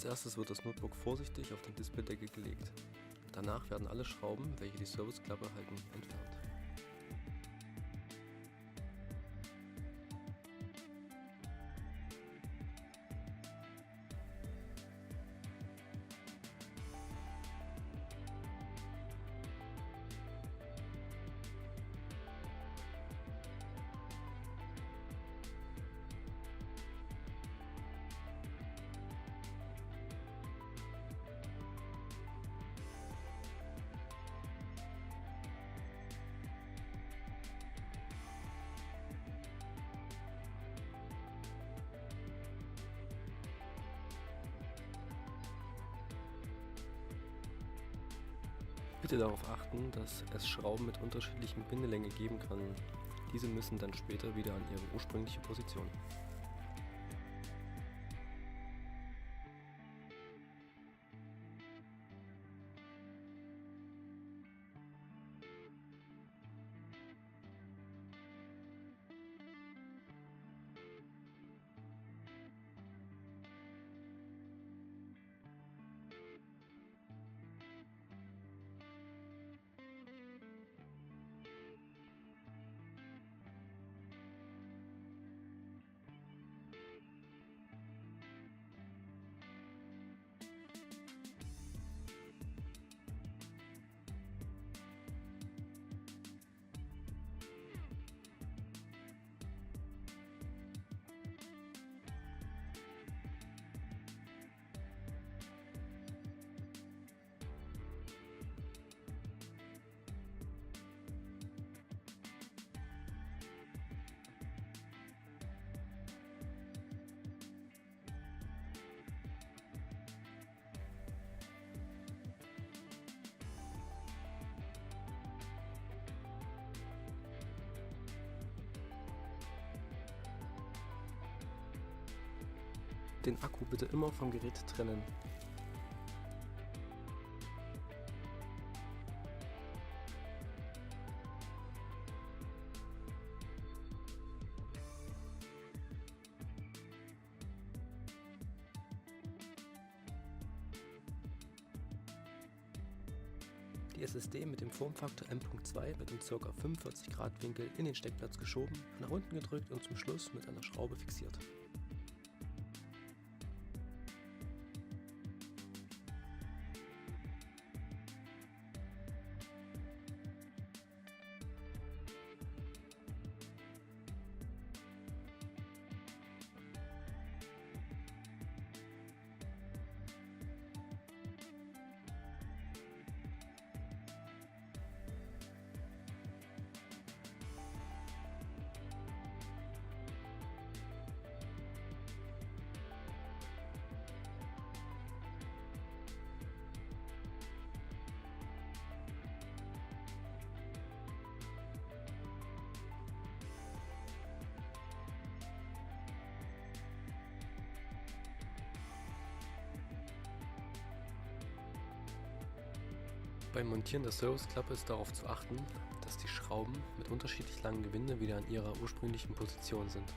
Als erstes wird das Notebook vorsichtig auf den Displaydeckel gelegt. Danach werden alle Schrauben, welche die Serviceklappe halten, entfernt. Bitte darauf achten, dass es Schrauben mit unterschiedlichen Bindelänge geben kann. Diese müssen dann später wieder an ihre ursprüngliche Position. Den Akku bitte immer vom Gerät trennen. Die SSD mit dem Formfaktor M.2 wird in ca. 45 Grad Winkel in den Steckplatz geschoben, nach unten gedrückt und zum Schluss mit einer Schraube fixiert. Beim Montieren der Serviceklappe ist darauf zu achten, dass die Schrauben mit unterschiedlich langem Gewinde wieder an ihrer ursprünglichen Position sind.